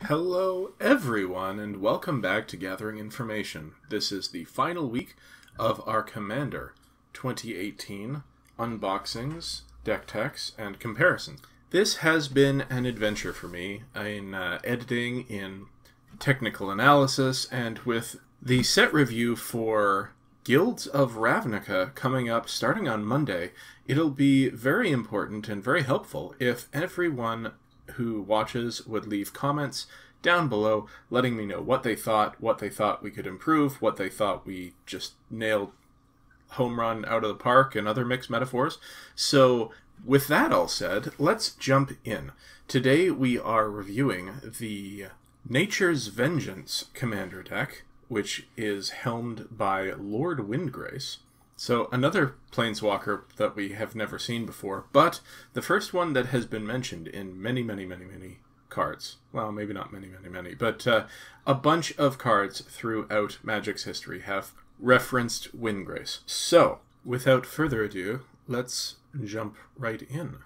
Hello everyone and welcome back to Gathering Information. This is the final week of our Commander 2018 unboxings, deck techs, and comparisons. This has been an adventure for me in editing, in technical analysis, and with the set review for Guilds of Ravnica coming up starting on Monday. It'll be very important and very helpful if everyone who watches would leave comments down below letting me know what they thought we could improve, what they thought we just nailed home run out of the park, and other mixed metaphors. So with that all said, let's jump in. Today we are reviewing the Nature's Vengeance Commander deck, which is helmed by Lord Windgrace. So another Planeswalker that we have never seen before, but the first one that has been mentioned in many cards. Well, maybe not many, but a bunch of cards throughout Magic's history have referenced Windgrace. So, without further ado, let's jump right in.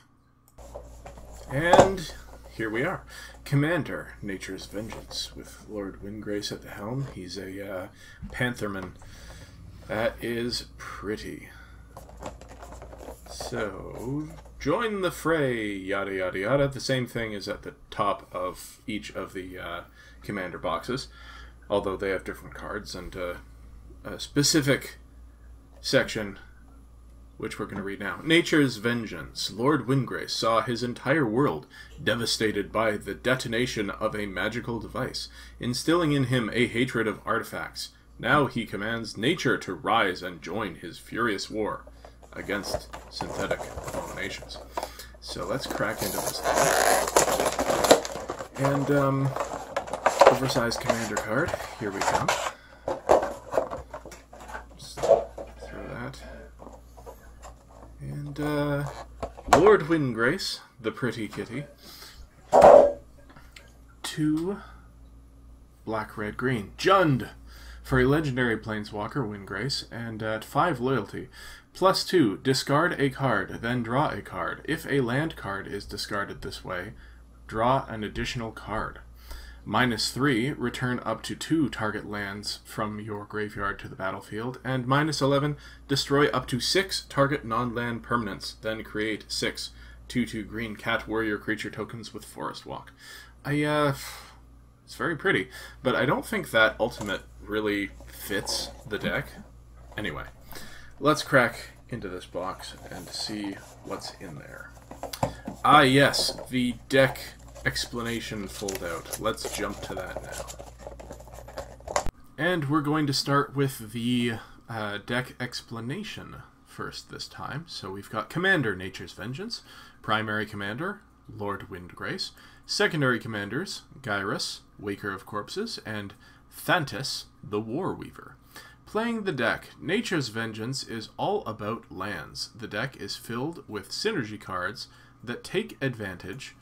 And here we are. Commander, Nature's Vengeance, with Lord Windgrace at the helm. He's a Pantherman. That is pretty. So, join the fray, yada yada yada. The same thing is at the top of each of the Commander boxes, although they have different cards and a specific section which we're going to read now. Nature's Vengeance. Lord Windgrace saw his entire world devastated by the detonation of a magical device, instilling in him a hatred of artifacts. Now he commands nature to rise and join his furious war against synthetic abominations. So let's crack into this thing. And, oversized commander card. Here we come. Just throw that. And, Lord Windgrace, the pretty kitty. 2 black, red, green. Jund! For a legendary Planeswalker, Windgrace, and at 5 loyalty. +2, discard a card, then draw a card. If a land card is discarded this way, draw an additional card. -3, return up to 2 target lands from your graveyard to the battlefield. And -11, destroy up to 6 target non-land permanents, then create 6 2/2 green cat warrior creature tokens with Forest Walk. It's very pretty, but I don't think that ultimate really fits the deck. Anyway, let's crack into this box and see what's in there. Ah yes, the deck explanation fold-out. Let's jump to that now. And we're going to start with the deck explanation first this time. So we've got Commander, Nature's Vengeance, Primary Commander, Lord Windgrace, Secondary Commanders, Gyrus, Waker of Corpses, and Thantis, the War Weaver. Playing the deck, Nature's Vengeance is all about lands. The deck is filled with synergy cards that take advantage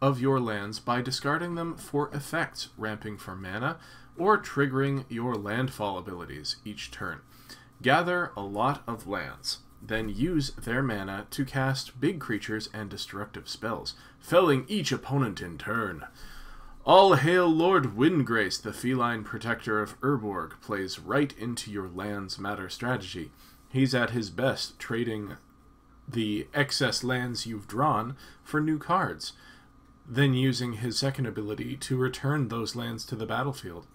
of your lands by discarding them for effects, ramping for mana, or triggering your landfall abilities each turn. Gather a lot of lands, then use their mana to cast big creatures and destructive spells, felling each opponent in turn. All hail Lord Windgrace, the feline protector of Urborg, plays right into your lands matter strategy. He's at his best trading the excess lands you've drawn for new cards, then using his second ability to return those lands to the battlefield.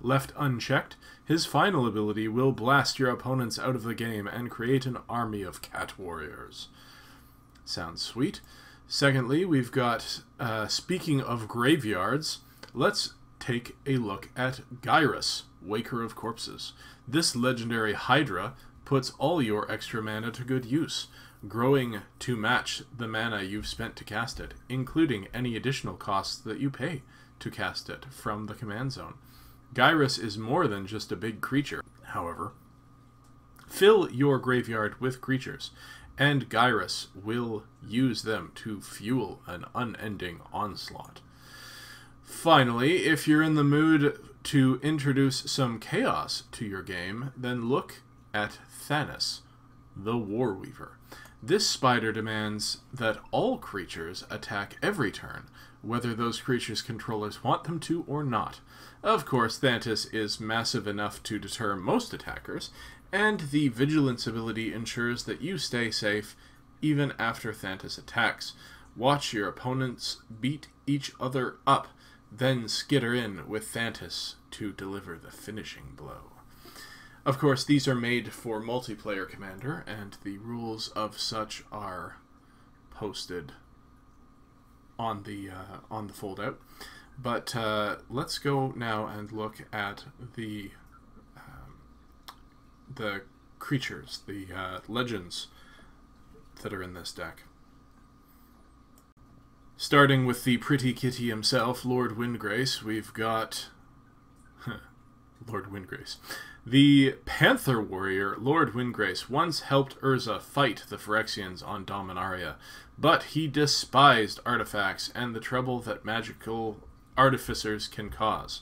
Left unchecked, his final ability will blast your opponents out of the game and create an army of cat warriors. Sounds sweet. Secondly, we've got, speaking of graveyards, let's take a look at Gyrus, Waker of Corpses. This legendary Hydra puts all your extra mana to good use, growing to match the mana you've spent to cast it, including any additional costs that you pay to cast it from the command zone. Gyrus is more than just a big creature, however. Fill your graveyard with creatures, and Gyrus will use them to fuel an unending onslaught. Finally, if you're in the mood to introduce some chaos to your game, then look at Thanis, the War Weaver. This spider demands that all creatures attack every turn, whether those creatures' controllers want them to or not. Of course, Thantis is massive enough to deter most attackers, and the Vigilance ability ensures that you stay safe even after Thantis attacks. Watch your opponents beat each other up, then skitter in with Thantis to deliver the finishing blow. Of course, these are made for multiplayer Commander, and the rules of such are posted on the foldout. But let's go now and look at the creatures, the legends that are in this deck. Starting with the pretty kitty himself, Lord Windgrace, we've got Lord Windgrace. The Panther Warrior, Lord Windgrace, once helped Urza fight the Phyrexians on Dominaria, but he despised artifacts and the trouble that magical artificers can cause,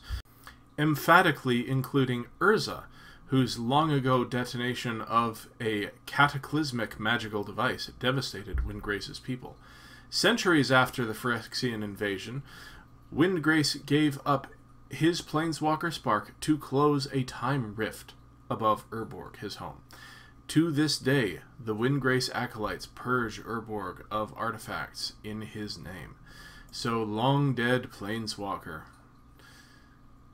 emphatically including Urza, whose long-ago detonation of a cataclysmic magical device devastated Windgrace's people. Centuries after the Phyrexian invasion, Windgrace gave up his Planeswalker Spark to close a time rift above Urborg, his home. To this day, the Windgrace acolytes purge Urborg of artifacts in his name. So long dead Planeswalker.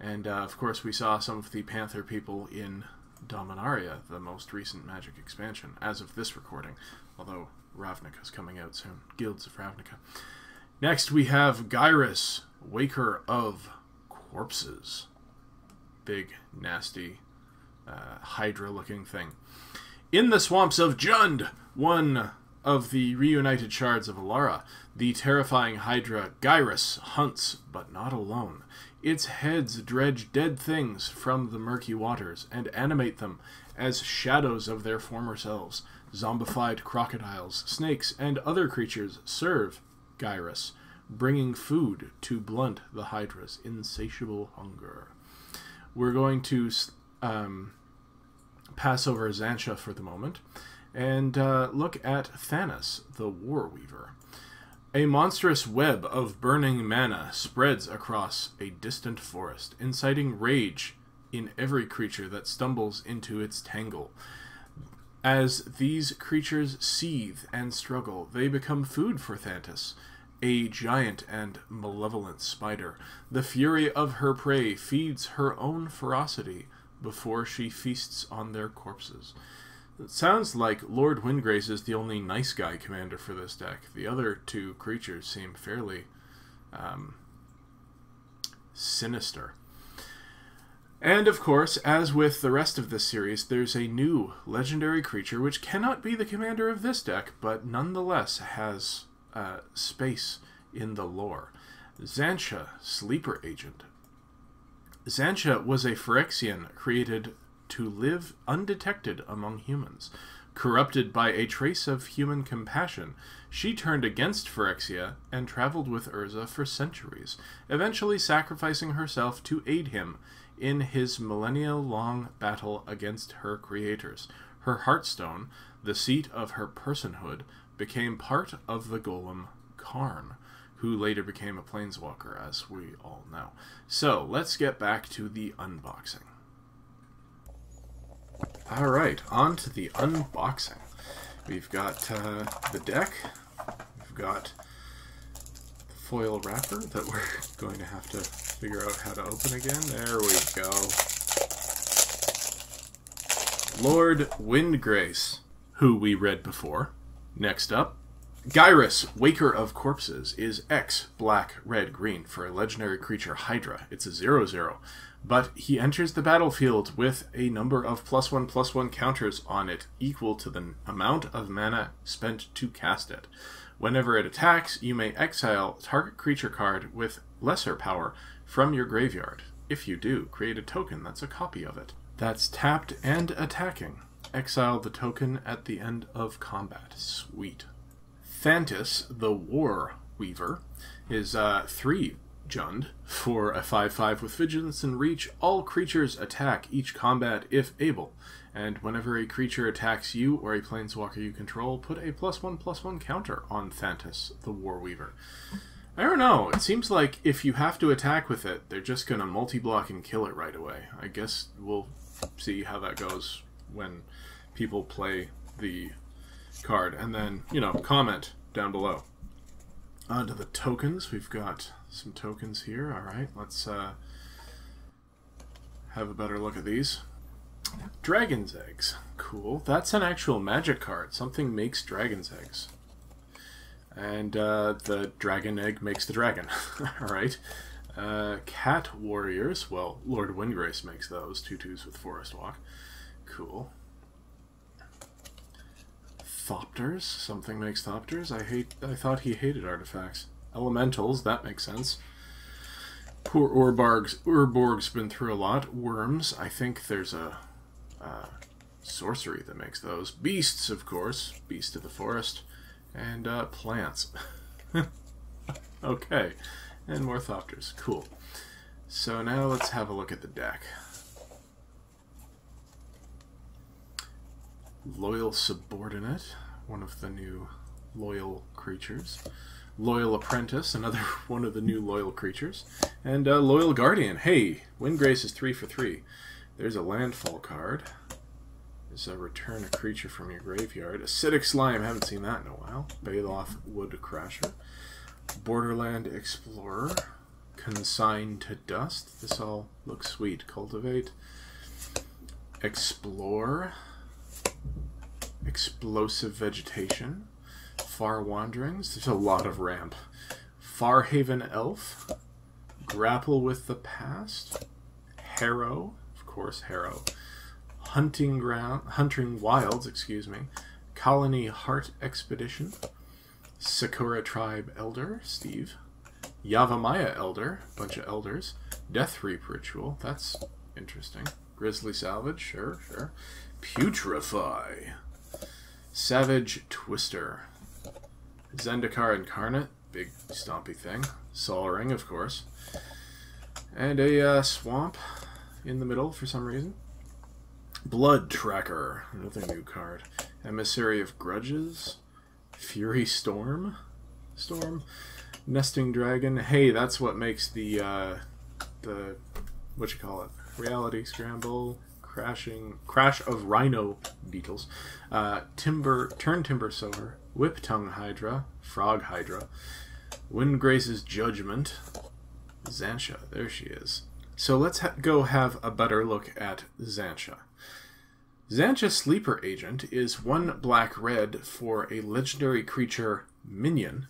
And of course we saw some of the Panther people in Dominaria, the most recent Magic expansion, as of this recording, although Ravnica's coming out soon. Guilds of Ravnica. Next we have Gyrus, Waker of Corpses. Big, nasty, Hydra-looking thing. In the swamps of Jund, one of the reunited shards of Alara, the terrifying Hydra Gyrus hunts, but not alone. Its heads dredge dead things from the murky waters and animate them as shadows of their former selves. Zombified crocodiles, snakes, and other creatures serve Gyrus, bringing food to blunt the Hydra's insatiable hunger. We're going to pass over Xantia for the moment and look at Thanos, the War Weaver. A monstrous web of burning mana spreads across a distant forest, inciting rage in every creature that stumbles into its tangle. As these creatures seethe and struggle, they become food for Thantis, a giant and malevolent spider. The fury of her prey feeds her own ferocity before she feasts on their corpses. It sounds like Lord Windgrace is the only nice guy commander for this deck. The other two creatures seem fairly sinister. And of course, as with the rest of this series, there's a new legendary creature which cannot be the commander of this deck, but nonetheless has space in the lore. Xantia, Sleeper Agent. Xantia was a Phyrexian created to live undetected among humans. Corrupted by a trace of human compassion, she turned against Phyrexia and traveled with Urza for centuries, eventually sacrificing herself to aid him in his millennia-long battle against her creators. Her Heartstone, the seat of her personhood, became part of the golem Karn, who later became a planeswalker, as we all know. So, let's get back to the unboxing. Alright, on to the unboxing. We've got the deck, we've got the foil wrapper that we're going to have to figure out how to open again. There we go. Lord Windgrace, who we read before. Next up, Gyrus, Waker of Corpses, is X, black, red, green for a legendary creature Hydra. It's a 0/0. But he enters the battlefield with a number of +1/+1 counters on it equal to the amount of mana spent to cast it. Whenever it attacks, you may exile target creature card with lesser power from your graveyard. If you do, create a token that's a copy of it. That's tapped and attacking. Exile the token at the end of combat. Sweet. Thantis, the War Weaver, is 3 Jund. For a 5/5 with Vigilance and Reach, all creatures attack each combat if able. And whenever a creature attacks you or a planeswalker you control, put a +1/+1 counter on Thantis, the Warweaver. I don't know. It seems like if you have to attack with it, they're just going to multi-block and kill it right away. I guess we'll see how that goes when people play the card. And then, you know, comment down below. On to the tokens. We've got some tokens here. Alright, let's have a better look at these. Dragon's Eggs. Cool. That's an actual magic card. Something makes dragon's eggs. And the dragon egg makes the dragon. Alright. Cat Warriors. Well, Lord Windgrace makes those. 2/2s with Forest Walk. Cool. Thopters. Something makes Thopters. I thought he hated artifacts. Elementals. That makes sense. Poor Urborg's been through a lot. Worms. I think there's a sorcery that makes those. Beasts, of course. Beast of the Forest. And plants. Okay. And more Thopters. Cool. So now let's have a look at the deck. Loyal Subordinate, one of the new loyal creatures. Loyal Apprentice, another one of the new loyal creatures. And Loyal Guardian. Hey, Windgrace is 3 for 3. There's a landfall card. There's a return a creature from your graveyard. Acidic Slime, haven't seen that in a while. Baloth Woodcrasher. Borderland Explorer. Consign to Dust. This all looks sweet. Cultivate. Explore. Explosive Vegetation. Far Wanderings. There's a lot of ramp. Farhaven Elf. Grapple with the Past. Harrow. Of course, Harrow. Hunting Wilds, excuse me. Colony Heart Expedition. Sakura Tribe Elder, Steve. Yavimaya Elder, bunch of elders. Death Reap Ritual, that's interesting. Grizzly Salvage, sure. Putrefy. Savage Twister. Zendikar Incarnate, big stompy thing. Sol Ring, of course. And a swamp in the middle for some reason. Blood Tracker, another new card. Emissary of Grudges. Fury Storm. Nesting Dragon. Hey, that's what makes the what you call it? Reality Scramble. Crash of Rhino Beetles. Turn Timber Sower. Whip Tongue Hydra. Frog Hydra. Windgrace's Judgment. Xantia, there she is. So let's go have a better look at Xantia. Xantia Sleeper Agent is 1 black-red for a legendary creature minion.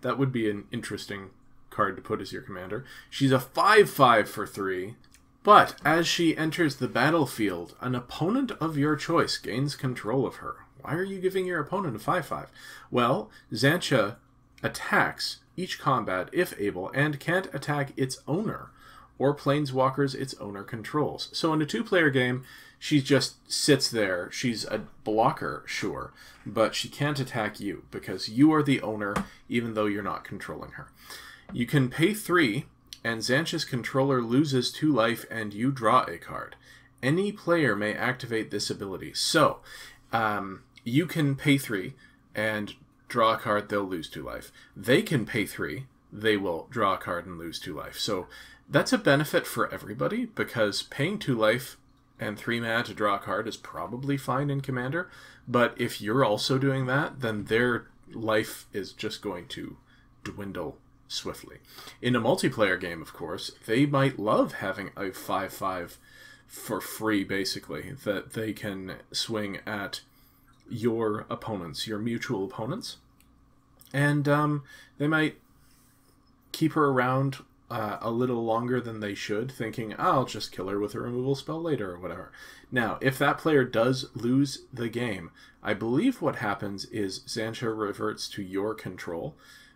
That would be an interesting card to put as your commander. She's a 5/5 for 3, but as she enters the battlefield, an opponent of your choice gains control of her. Why are you giving your opponent a 5/5? Well, Xantia attacks each combat if able and can't attack its owner or planeswalkers its owner controls. So in a 2-player game, she just sits there. She's a blocker, sure, but she can't attack you because you are the owner even though you're not controlling her. You can pay 3 and Xantia's controller loses 2 life and you draw a card. Any player may activate this ability. So, you can pay 3 and draw a card, they'll lose 2 life. They can pay 3, they will draw a card and lose 2 life. So that's a benefit for everybody because paying 2 life and 3 mana to draw a card is probably fine in Commander, but if you're also doing that, then their life is just going to dwindle swiftly. In a multiplayer game, of course, they might love having a 5/5 for free, basically, that they can swing at your opponents, your mutual opponents, and they might keep her around a little longer than they should, thinking, I'll just kill her with a removal spell later or whatever. Now, if that player does lose the game, I believe what happens is Xantia reverts to your control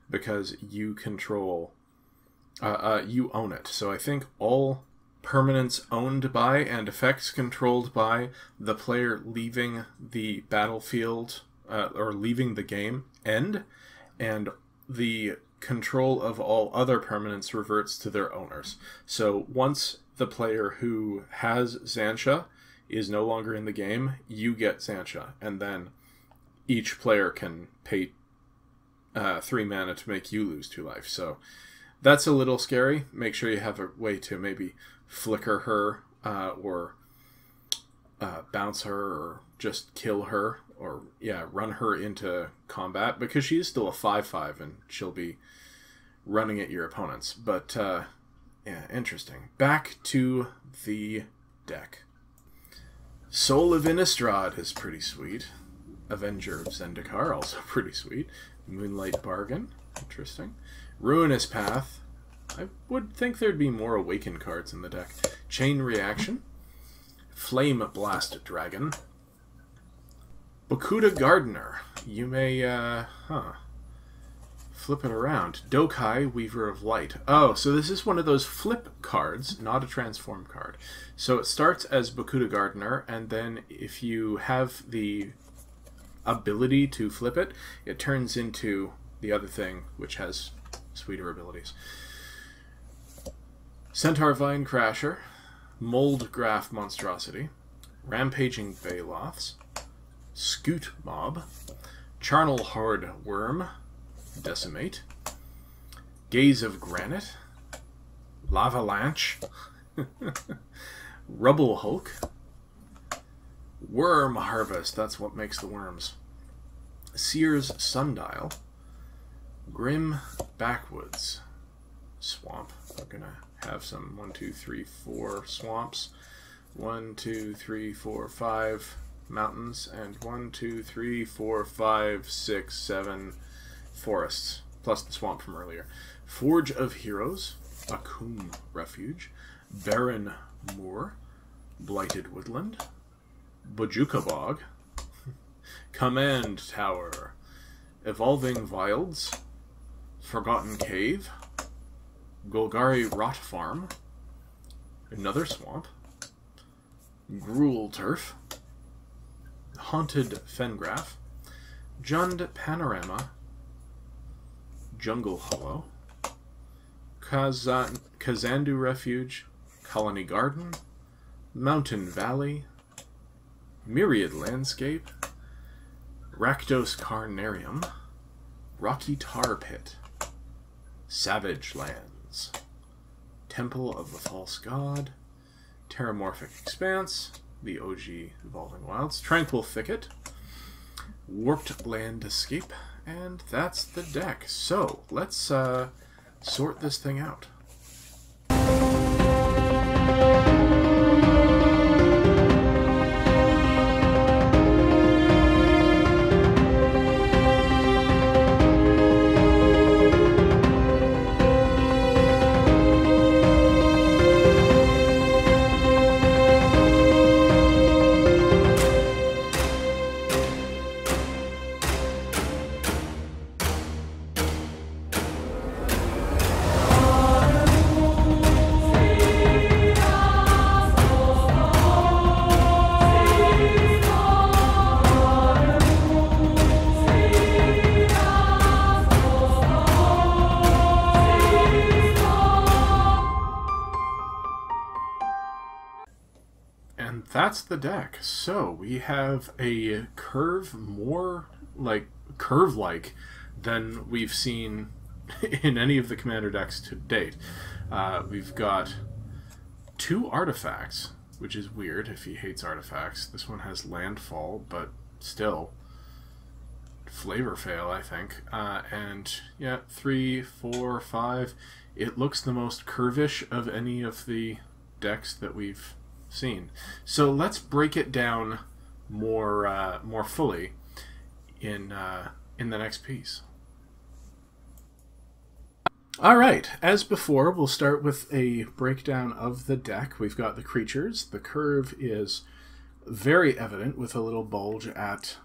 because you control, you own it. So I think all permanents owned by and effects controlled by the player leaving the battlefield or leaving the game end, and the control of all other permanents reverts to their owners. So once the player who has Xantia is no longer in the game, you get Xantia, and then each player can pay 3 mana to make you lose 2 life. So that's a little scary. Make sure you have a way to maybe flicker her or bounce her or just kill her or run her into combat, because she is still a 5/5 and she'll be running at your opponents. But yeah, interesting. Back to the deck. Soul of Innistrad is pretty sweet. Avenger of Zendikar, also pretty sweet. Moonlight Bargain, interesting. Ruinous Path. I would think there'd be more Awaken cards in the deck. Chain Reaction. Flame Blast Dragon. Bokuda Gardener. You may, flip it around. Dokai, Weaver of Light. Oh, so this is one of those flip cards, not a transform card. So it starts as Bokuda Gardener, and then if you have the ability to flip it, it turns into the other thing, which has sweeter abilities. Centaur Vine Crasher. Mold Graph Monstrosity. Rampaging Baloths. Scoot Mob. Charnel Horde Worm. Decimate. Gaze of Granite. Lavalanche. Rubble Hulk. Worm Harvest, that's what makes the worms. Seer's Sundial. Grim Backwoods. Swamp. We're gonna have some 1, 2, 3, 4 swamps. 1, 2, 3, 4, 5 mountains, and 1, 2, 3, 4, 5, 6, 7 forests, plus the swamp from earlier. Forge of Heroes. Akum Refuge. Barren Moor. Blighted Woodland. Bojuka Bog. Command Tower. Evolving Wilds. Forgotten Cave. Golgari Rot Farm. Another swamp. Gruul Turf. Haunted Fengraf. Jund Panorama. Jungle Hollow. Kazandu Refuge. Colony Garden. Mountain Valley. Myriad Landscape. Rakdos Carnarium. Rocky Tar Pit. Savage Lands. Temple of the False God. Terramorphic Expanse. The OG Evolving Wilds. Tranquil Thicket. Warped Land Escape. And that's the deck. So, let's sort this thing out. That's the deck. So we have a curve more like curve-like than we've seen in any of the commander decks to date. We've got 2 artifacts, which is weird if he hates artifacts. This one has landfall, but still flavor fail, I think. And yeah, 3, 4, 5. It looks the most curvish of any of the decks that we've seen. So let's break it down more fully in the next piece. All right, as before, we'll start with a breakdown of the deck. We've got the creatures. The curve is very evident with a little bulge at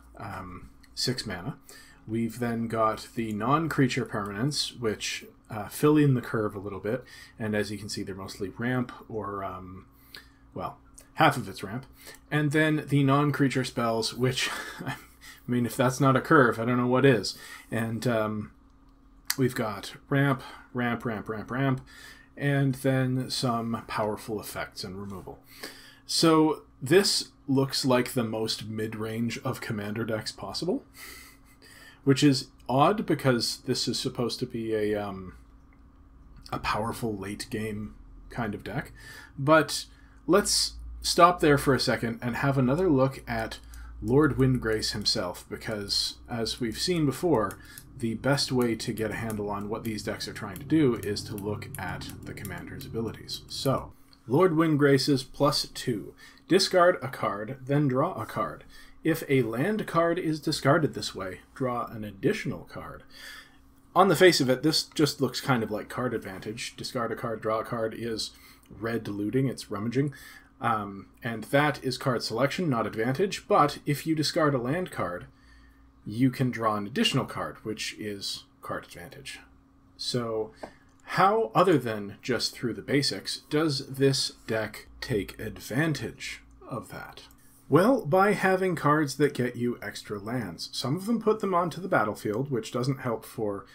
6 mana. We've then got the non-creature permanents, which fill in the curve a little bit, and as you can see, they're mostly ramp or well, half of it's ramp. And then the non-creature spells, which, I mean, if that's not a curve, I don't know what is. And we've got ramp, ramp, ramp, ramp, ramp, and then some powerful effects and removal. So this looks like the most mid-range of commander decks possible, which is odd because this is supposed to be a powerful late-game kind of deck. But let's stop there for a second and have another look at Lord Windgrace himself, because as we've seen before, the best way to get a handle on what these decks are trying to do is to look at the commander's abilities. So, Lord Windgrace's +2. Discard a card, then draw a card. If a land card is discarded this way, draw an additional card. On the face of it, this just looks kind of like card advantage. Discard a card, draw a card is red looting, it's rummaging. And that is card selection, not advantage. But if you discard a land card, you can draw an additional card, which is card advantage. So how, other than just through the basics, does this deck take advantage of that? Well, by having cards that get you extra lands. Some of them put them onto the battlefield, which doesn't help for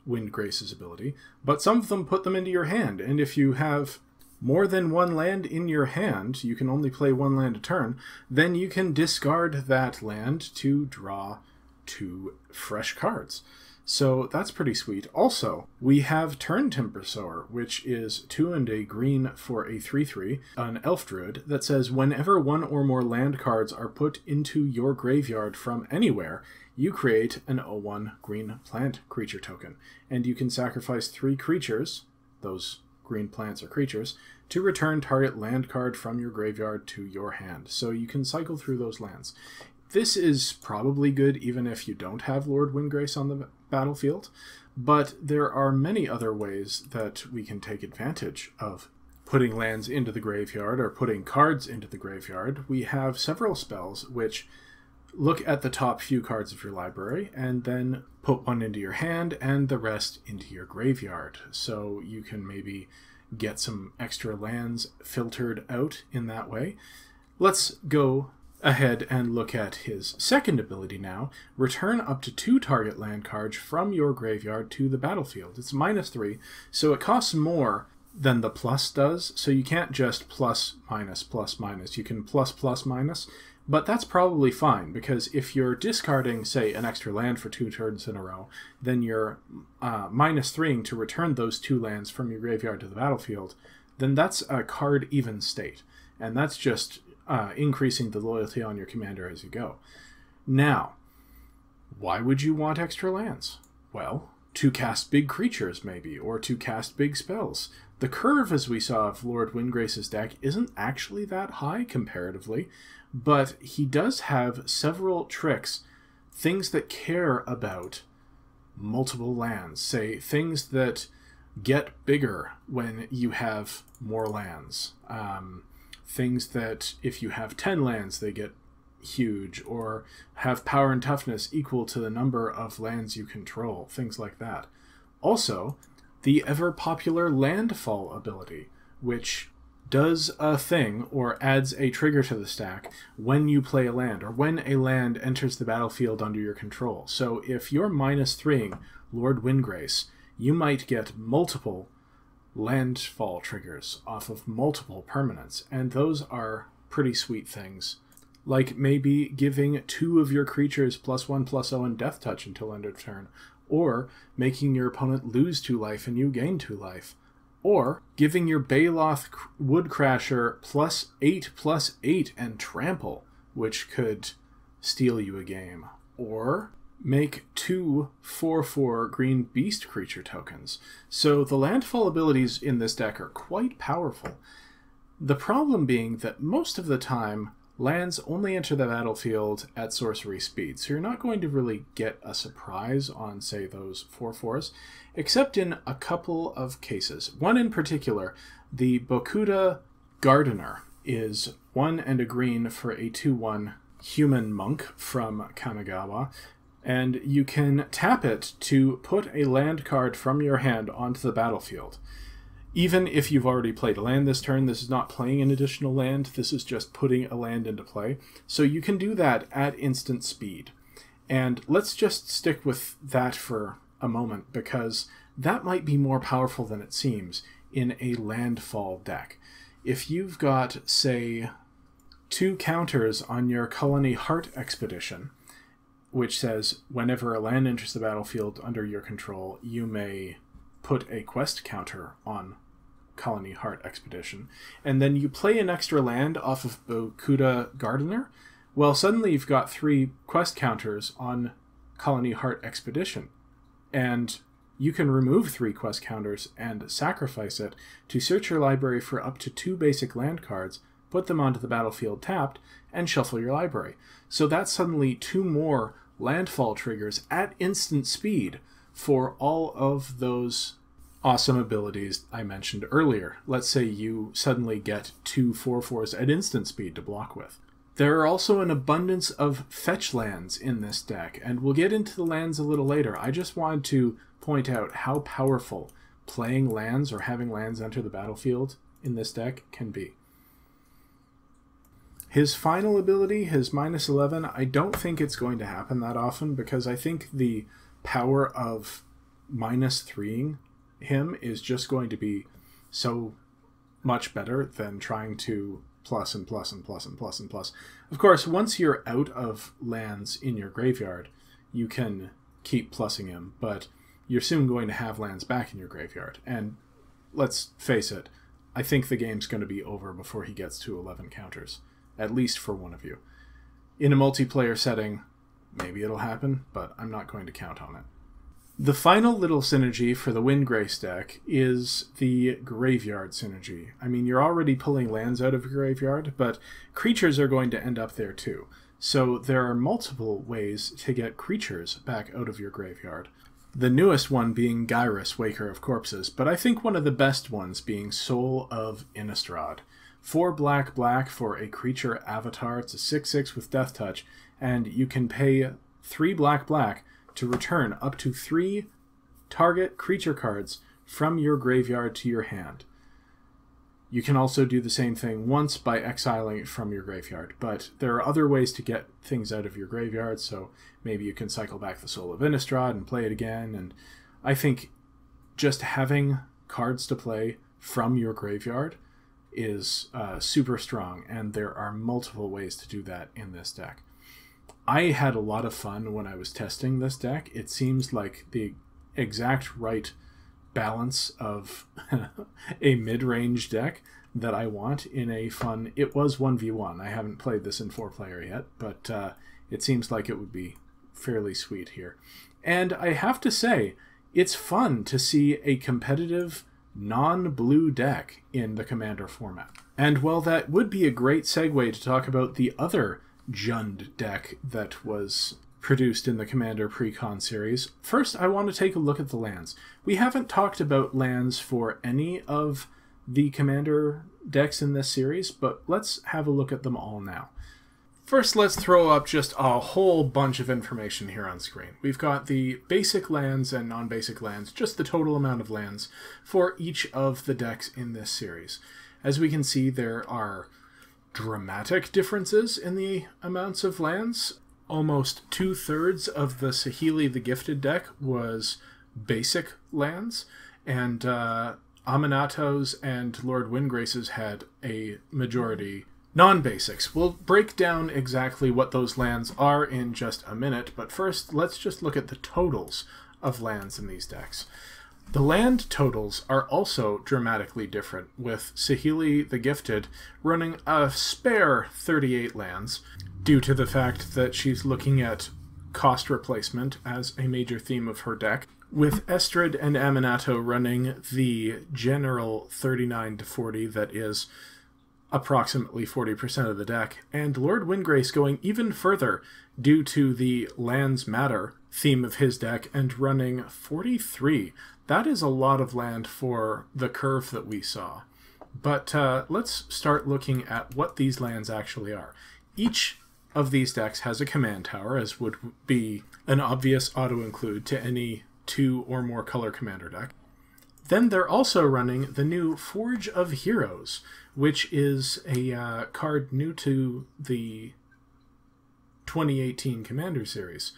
Windgrace's ability, but some of them put them into your hand, and if you have more than one land in your hand, you can only play one land a turn, then you can discard that land to draw 2 fresh cards. So that's pretty sweet. Also, we have Turn Timber Sower, which is 2 and a green for a 3/3, an elf druid that says whenever 1 or more land cards are put into your graveyard from anywhere, you create an 0/1 green plant creature token. And you can sacrifice 3 creatures, those green plants or creatures, to return target land card from your graveyard to your hand. So you can cycle through those lands. This is probably good even if you don't have Lord Windgrace on the battlefield, but there are many other ways that we can take advantage of putting lands into the graveyard or putting cards into the graveyard. We have several spells which look at the top few cards of your library and then put one into your hand and the rest into your graveyard. So you can maybe get some extra lands filtered out in that way. Let's go ahead and look at his second ability now. Return up to 2 target land cards from your graveyard to the battlefield. It's -3, so it costs more than the plus does, so you can't just plus minus. You can plus minus, but that's probably fine, because if you're discarding, say, an extra land for 2 turns in a row, then you're -3ing to return those 2 lands from your graveyard to the battlefield, then that's a card even state, and that's just increasing the loyalty on your commander as you go. Now, why would you want extra lands? Well, to cast big creatures, maybe, or to cast big spells. The curve, as we saw, of Lord Windgrace's deck isn't actually that high comparatively, but he does have several tricks, things that care about multiple lands, say things that get bigger when you have more lands. Things that if you have 10 lands, they get huge, or have power and toughness equal to the number of lands you control, things like that. Also, the ever-popular landfall ability, which does a thing or adds a trigger to the stack when you play a land, or when a land enters the battlefield under your control. So if you're -3ing Lord Windgrace, you might get multiple landfall triggers off of multiple permanents, and those are pretty sweet things. Like maybe giving 2 of your creatures +1/+0 and death touch until end of turn, or making your opponent lose 2 life and you gain 2 life, or giving your Baloth Woodcrasher +8/+8 and trample, which could steal you a game, or make 2 4/4 green beast creature tokens. So the landfall abilities in this deck are quite powerful. The problem being that most of the time, lands only enter the battlefield at sorcery speed, so you're not going to really get a surprise on, say, those 4/4s, except in a couple of cases. One in particular, the Bokuda Gardener, is 1 and a green for a 2/1 human monk from Kamigawa, and you can tap it to put a land card from your hand onto the battlefield. Even if you've already played a land this turn, this is not playing an additional land, this is just putting a land into play. So you can do that at instant speed. And let's just stick with that for a moment, because that might be more powerful than it seems in a landfall deck. If you've got, say, 2 counters on your Colony Heart Expedition, which says whenever a land enters the battlefield under your control, you may put a quest counter on Colony Heart Expedition, and then you play an extra land off of Bokuda Gardener, well, suddenly you've got 3 quest counters on Colony Heart Expedition, and you can remove 3 quest counters and sacrifice it to search your library for up to 2 basic land cards, put them onto the battlefield tapped, and shuffle your library. So that's suddenly 2 more landfall triggers at instant speed for all of those awesome abilities I mentioned earlier. Let's say you suddenly get 2 4/4s at instant speed to block with. There are also an abundance of fetch lands in this deck, and we'll get into the lands a little later. I just wanted to point out how powerful playing lands or having lands enter the battlefield in this deck can be. His final ability, his -11, I don't think it's going to happen that often, because I think the power of -3ing him is just going to be so much better than trying to plus and plus and plus and plus and plus. Of course, once you're out of lands in your graveyard, you can keep plussing him, but you're soon going to have lands back in your graveyard. And let's face it, I think the game's going to be over before he gets to 11 counters, at least for one of you. In a multiplayer setting, maybe it'll happen, but I'm not going to count on it. The final little synergy for the Windgrace deck is the graveyard synergy. I mean, you're already pulling lands out of your graveyard, but creatures are going to end up there too. So there are multiple ways to get creatures back out of your graveyard. The newest one being Gyrus, Waker of Corpses, but I think one of the best ones being Soul of Innistrad. 4 black for a creature avatar. It's a 6/6 with Death Touch, and you can pay 3 black to return up to 3 target creature cards from your graveyard to your hand. You can also do the same thing once by exiling it from your graveyard, but there are other ways to get things out of your graveyard, so maybe you can cycle back the Soul of Innistrad and play it again, and I think just having cards to play from your graveyard is super strong, and there are multiple ways to do that in this deck. I had a lot of fun when I was testing this deck. It seems like the exact right balance of a mid-range deck that I want in a fun... It was 1v1. I haven't played this in 4-player yet, but it seems like it would be fairly sweet here. And I have to say, it's fun to see a competitive non-blue deck in the Commander format. And while that would be a great segue to talk about the other Jund deck that was produced in the Commander Precon series, first I want to take a look at the lands. We haven't talked about lands for any of the Commander decks in this series, but let's have a look at them all now. First, let's throw up just a whole bunch of information here on screen. We've got the basic lands and non-basic lands, just the total amount of lands for each of the decks in this series. As we can see, there are dramatic differences in the amounts of lands. Almost 2/3 of the Saheeli the Gifted deck was basic lands, and Aminato's and Lord Windgrace's had a majority non-basics. We'll break down exactly what those lands are in just a minute, but first let's just look at the totals of lands in these decks. The land totals are also dramatically different, with Saheeli the Gifted running a spare 38 lands due to the fact that she's looking at cost replacement as a major theme of her deck, with Estrid and Aminato running the general 39 to 40 that is approximately 40% of the deck, and Lord Windgrace going even further due to the lands matter theme of his deck and running 43. That is a lot of land for the curve that we saw. But let's start looking at what these lands actually are. Each of these decks has a command tower, as would be an obvious auto-include to any 2 or more color commander deck. Then they're also running the new Forge of Heroes, which is a card new to the 2018 Commander series.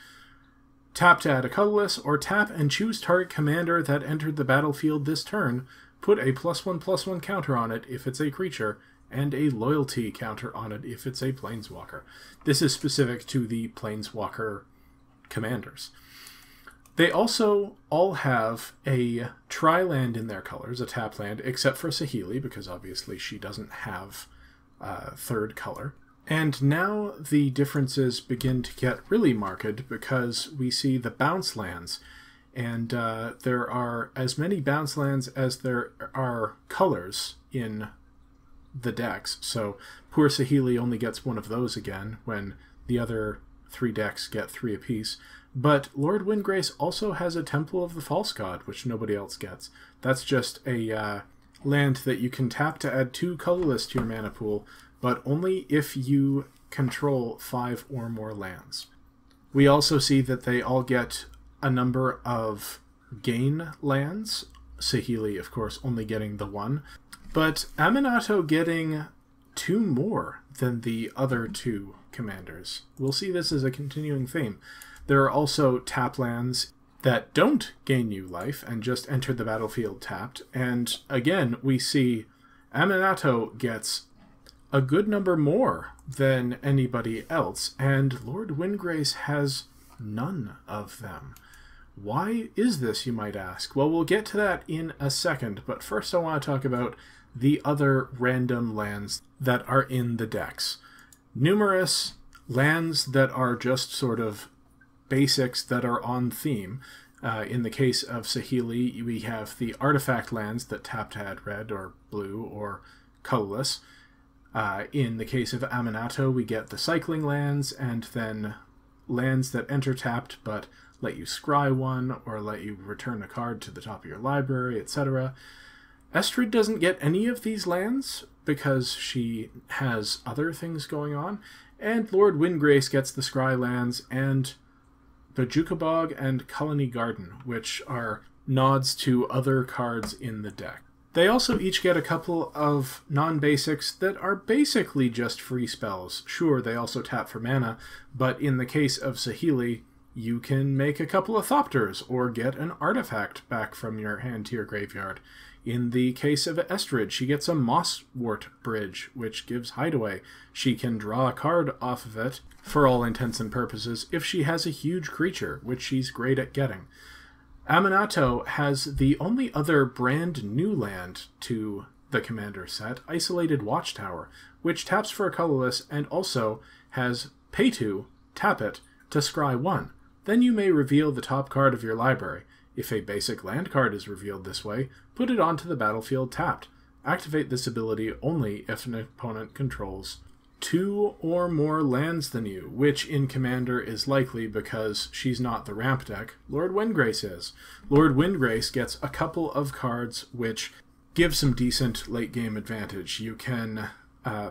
Tap to add a colorless, or tap and choose target commander that entered the battlefield this turn. Put a +1/+1 counter on it if it's a creature, and a loyalty counter on it if it's a planeswalker. This is specific to the planeswalker commanders. They also all have a tri-land in their colors, a tap land, except for Saheeli, because obviously she doesn't have third color. And now the differences begin to get really marked because we see the bounce lands. And there are as many bounce lands as there are colors in the decks. So poor Saheeli only gets one of those again when the other 3 decks get 3 apiece. But Lord Windgrace also has a Temple of the False God, which nobody else gets. That's just a land that you can tap to add 2 colorless to your mana pool, but only if you control 5 or more lands. We also see that they all get a number of gain lands. Saheeli, of course, only getting the 1. But Aminato getting 2 more than the other 2 commanders. We'll see this as a continuing theme. There are also tap lands that don't gain you life and just enter the battlefield tapped. And again, we see Aminato gets a good number more than anybody else, and Lord Windgrace has none of them. Why is this, you might ask? Well, we'll get to that in a second, but first I want to talk about the other random lands that are in the decks. Numerous lands that are just sort of basics that are on theme. In the case of Saheeli, we have the artifact lands that tap to add red or blue or colorless. In the case of Aminato, we get the cycling lands, and then lands that enter tapped but let you scry one or let you return a card to the top of your library, etc. Estrid doesn't get any of these lands because she has other things going on, and Lord Windgrace gets the scry lands and Bajuka Bog and Colony Garden, which are nods to other cards in the deck. They also each get a couple of non-basics that are basically just free spells. Sure, they also tap for mana, but in the case of Saheeli, you can make a couple of Thopters or get an artifact back from your hand to your graveyard. In the case of Estrid, she gets a Mosswort Bridge, which gives Hideaway. She can draw a card off of it, for all intents and purposes, if she has a huge creature, which she's great at getting. Aminato has the only other brand new land to the commander set, Isolated Watchtower, which taps for a colorless and also has pay to, tap it, to scry 1. Then you may reveal the top card of your library. If a basic land card is revealed this way, put it onto the battlefield tapped. Activate this ability only if an opponent controls 2 or more lands than you, which in Commander is likely because she's not the ramp deck. Lord Windgrace is. Lord Windgrace gets a couple of cards which give some decent late game advantage. You can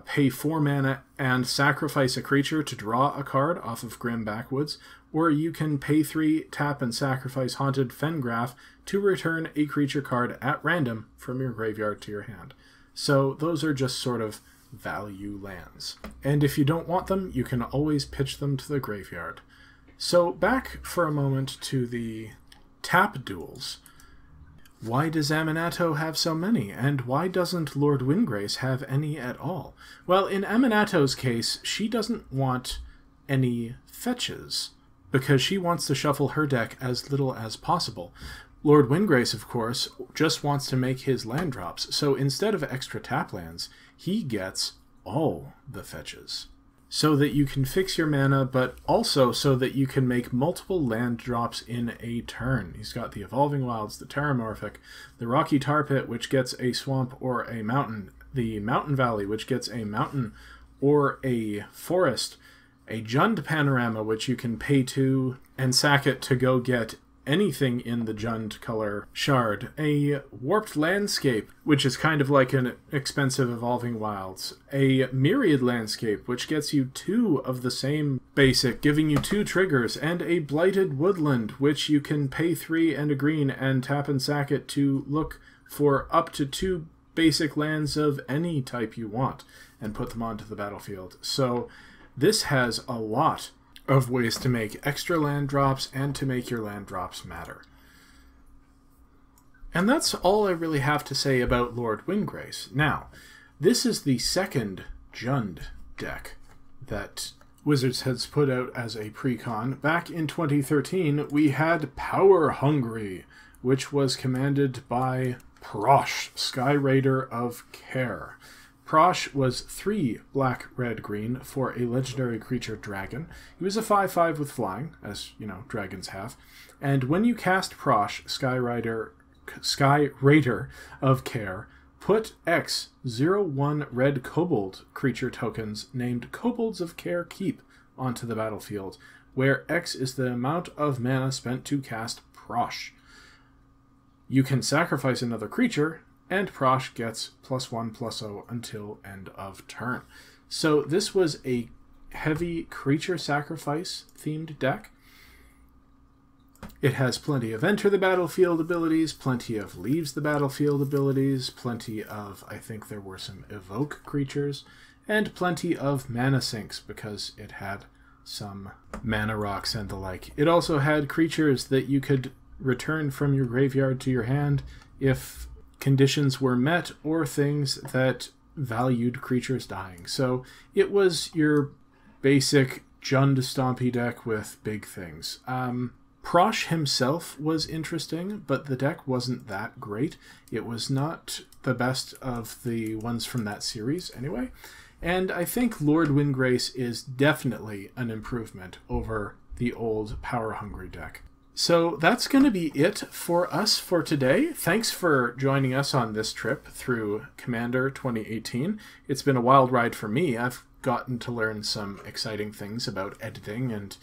pay 4 mana and sacrifice a creature to draw a card off of Grim Backwoods, or you can pay 3, tap and sacrifice Haunted Fengraf to return a creature card at random from your graveyard to your hand. So those are just sort of value lands. And if you don't want them, you can always pitch them to the graveyard. So back for a moment to the tap duels. Why does Aminato have so many, and why doesn't Lord Windgrace have any at all? Well, in Aminato's case, she doesn't want any fetches, because she wants to shuffle her deck as little as possible. Lord Windgrace, of course, just wants to make his land drops, so instead of extra tap lands, he gets all the fetches. So that you can fix your mana, but also so that you can make multiple land drops in a turn. He's got the Evolving Wilds, the Terramorphic, the Rocky Tar Pit, which gets a swamp or a mountain, the Mountain Valley, which gets a mountain or a forest, a Jund Panorama, which you can pay to and sack it to go get anything in the Jund color shard, a Warped Landscape, which is kind of like an expensive Evolving Wilds, a Myriad Landscape, which gets you 2 of the same basic, giving you 2 triggers, and a Blighted Woodland, which you can pay 3 and a green and tap and sack it to look for up to 2 basic lands of any type you want and put them onto the battlefield. So this has a lot of ways to make extra land drops and to make your land drops matter. And that's all I really have to say about Lord Windgrace. Now, this is the second Jund deck that Wizards has put out as a pre-con. Back in 2013, we had Power Hungry, which was commanded by Prosh, Sky Raider of Care. Prosh was 3 black, red, green for a legendary creature dragon. He was a 5/5 with flying, as you know, dragons have. And when you cast Prosh, Sky Raider of Care, put X 0/1 red kobold creature tokens named Kobolds of Care Keep onto the battlefield, where X is the amount of mana spent to cast Prosh. You can sacrifice another creature, and Prosh gets +1/+0 until end of turn. So this was a heavy creature sacrifice themed deck. It has plenty of enter the battlefield abilities, plenty of leaves the battlefield abilities, plenty of, I think there were some evoke creatures, and plenty of mana sinks because it had some mana rocks and the like. It also had creatures that you could return from your graveyard to your hand if conditions were met, or things that valued creatures dying. So it was your basic Jund Stompy deck with big things. Prosh himself was interesting, but the deck wasn't that great. It was not the best of the ones from that series anyway. And I think Lord Windgrace is definitely an improvement over the old Power Hungry deck. So that's going to be it for us for today. Thanks for joining us on this trip through Commander 2018. It's been a wild ride for me. I've gotten to learn some exciting things about editing and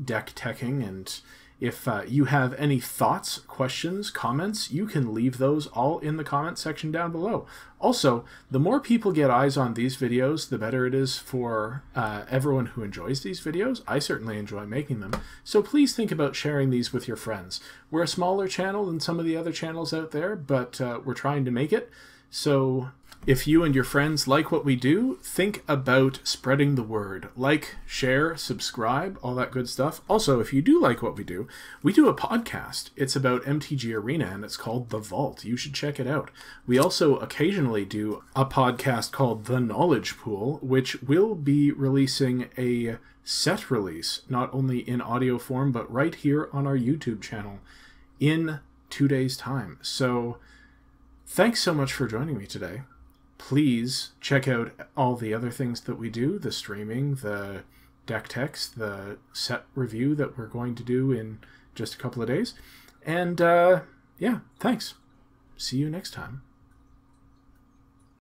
deck teching, and if you have any thoughts, questions, comments, you can leave those all in the comment section down below. Also, the more people get eyes on these videos, the better it is for everyone who enjoys these videos. I certainly enjoy making them, so please think about sharing these with your friends. We're a smaller channel than some of the other channels out there, but we're trying to make it. So if you and your friends like what we do, think about spreading the word. Like, share, subscribe, all that good stuff. Also, if you do like what we do a podcast. It's about MTG Arena, and it's called The Vault. You should check it out. We also occasionally do a podcast called The Knowledge Pool, which will be releasing a set release, not only in audio form, but right here on our YouTube channel in 2 days' time. So thanks so much for joining me today. Please check out all the other things that we do, the streaming, the deck techs, the set review that we're going to do in just a couple of days. And yeah, thanks. See you next time.